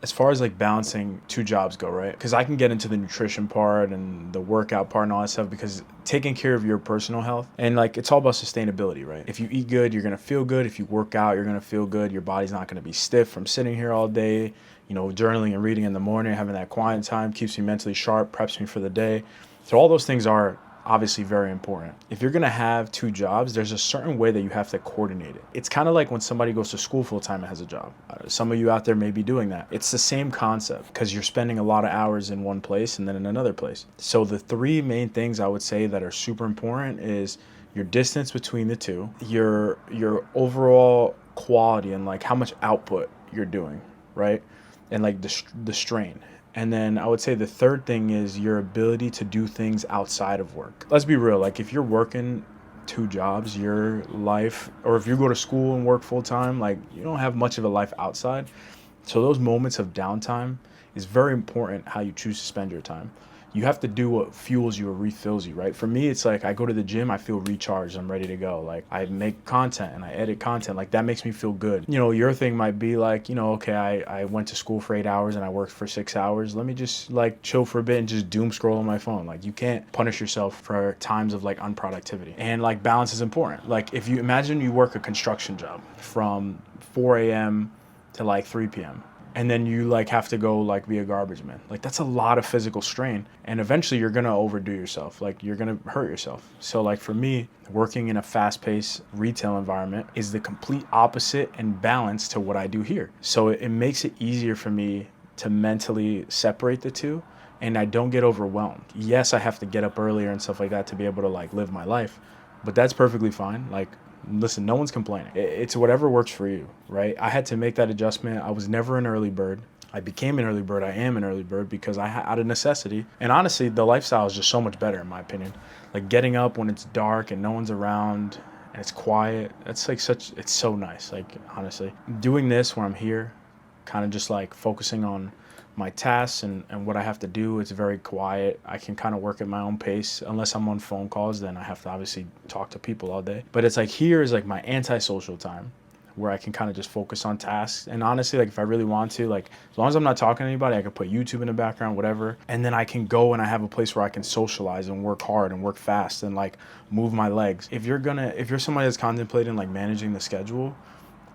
as far as like balancing two jobs go, right? Because I can get into the nutrition part and the workout part and all that stuff, because taking care of your personal health and like it's all about sustainability, right? If you eat good, you're gonna feel good. If you work out, you're gonna feel good. Your body's not gonna be stiff from sitting here all day. You know, journaling and reading in the morning, having that quiet time keeps me mentally sharp, preps me for the day. So all those things are obviously very important. If you're gonna have two jobs, there's a certain way that you have to coordinate it. It's kind of like when somebody goes to school full time and has a job. Some of you out there may be doing that. It's the same concept because you're spending a lot of hours in one place and then in another place. So the three main things I would say that are super important is your distance between the two, your overall quality and like how much output you're doing, right? And like the strain. And then I would say the third thing is your ability to do things outside of work. Let's be real. Like if you're working two jobs, your life, or if you go to school and work full time, like you don't have much of a life outside. So those moments of downtime is very important how you choose to spend your time. You have to do what fuels you or refills you, right? For me, it's like I go to the gym, I feel recharged, I'm ready to go. Like I make content and I edit content, like that makes me feel good. You know, your thing might be like, you know, okay, I went to school for 8 hours and I worked for 6 hours. Let me just like chill for a bit and just doom scroll on my phone. Like you can't punish yourself for times of like unproductivity. And like balance is important. Like if you imagine you work a construction job from 4 a.m. to like 3 p.m. and then you like have to go like be a garbage man. Like that's a lot of physical strain and eventually you're gonna overdo yourself. Like you're gonna hurt yourself. So like for me, working in a fast-paced retail environment is the complete opposite and balance to what I do here. So it makes it easier for me to mentally separate the two and I don't get overwhelmed. Yes, I have to get up earlier and stuff like that to be able to like live my life, but that's perfectly fine. Like listen, no one's complaining. It's whatever works for you, right? I had to make that adjustment. I was never an early bird. I became an early bird. I am an early bird because out of necessity. And honestly, the lifestyle is just so much better in my opinion. Like getting up when it's dark and no one's around and it's quiet. That's like it's so nice. Like honestly, doing this where I'm here, kind of just like focusing on my tasks and what I have to do. It's very quiet. I can kind of work at my own pace. Unless I'm on phone calls, then I have to obviously talk to people all day. But it's like here is like my antisocial time where I can kind of just focus on tasks. And honestly, like if I really want to, like as long as I'm not talking to anybody, I can put YouTube in the background, whatever. And then I can go and I have a place where I can socialize and work hard and work fast and like move my legs. If you're somebody that's contemplating like managing the schedule,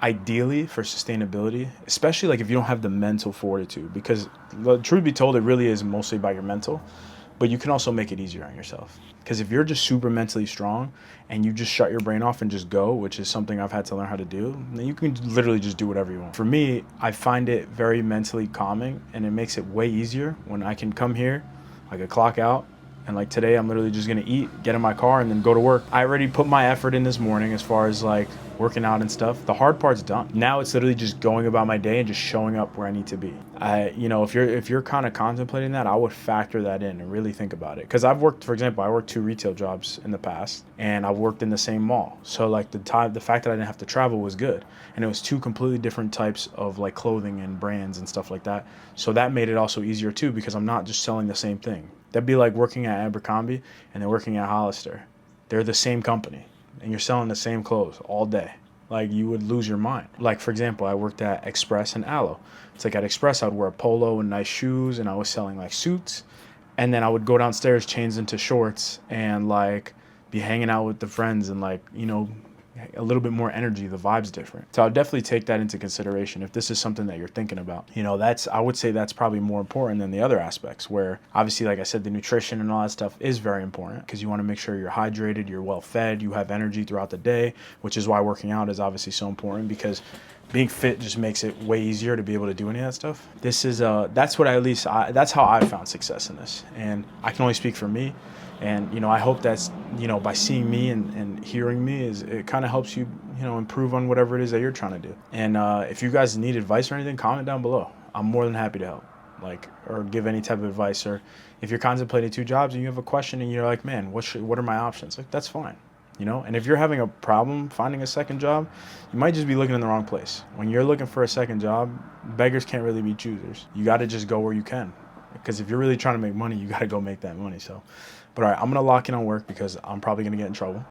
ideally for sustainability, especially like if you don't have the mental fortitude, because the truth be told, it really is mostly about your mental, but you can also make it easier on yourself. Because if you're just super mentally strong and you just shut your brain off and just go, which is something I've had to learn how to do, then you can literally just do whatever you want. For me, I find it very mentally calming and it makes it way easier when I can come here, I can clock out, and like today, I'm literally just gonna eat, get in my car, and then go to work. I already put my effort in this morning as far as like working out and stuff. The hard part's done. Now it's literally just going about my day and just showing up where I need to be. If you're kind of contemplating that, I would factor that in and really think about it. Because I've worked, for example, I worked 2 retail jobs in the past, and I've worked in the same mall. So like the fact that I didn't have to travel was good, and it was 2 completely different types of like clothing and brands and stuff like that. So that made it also easier too, because I'm not just selling the same thing. That'd be like working at Abercrombie and then working at Hollister. They're the same company and you're selling the same clothes all day. Like you would lose your mind. Like for example, I worked at Express and Aloe. It's like at Express, I'd wear a polo and nice shoes and I was selling like suits. And then I would go downstairs, change into shorts and like be hanging out with the friends and like, you know, a little bit more energy. The vibe's different. So I'll definitely take that into consideration if this is something that you're thinking about. You know, I would say that's probably more important than the other aspects, where obviously, like I said, the nutrition and all that stuff is very important because you want to make sure you're hydrated, you're well fed, you have energy throughout the day, which is why working out is obviously so important, because being fit just makes it way easier to be able to do any of that stuff. This is that's what that's how I found success in this, and I can only speak for me. And, you know, I hope that's, you know, by seeing me and hearing me, it kind of helps you, you know, improve on whatever it is that you're trying to do. And if you guys need advice or anything, comment down below. I'm more than happy to help, like, or give any type of advice. Or if you're contemplating 2 jobs and you have a question and you're like, man, what are my options? Like, that's fine, you know? And if you're having a problem finding a second job, you might just be looking in the wrong place. When you're looking for a second job, beggars can't really be choosers. You got to just go where you can. Because if you're really trying to make money, you got to go make that money. So, but all right, I'm going to lock in on work because I'm probably going to get in trouble.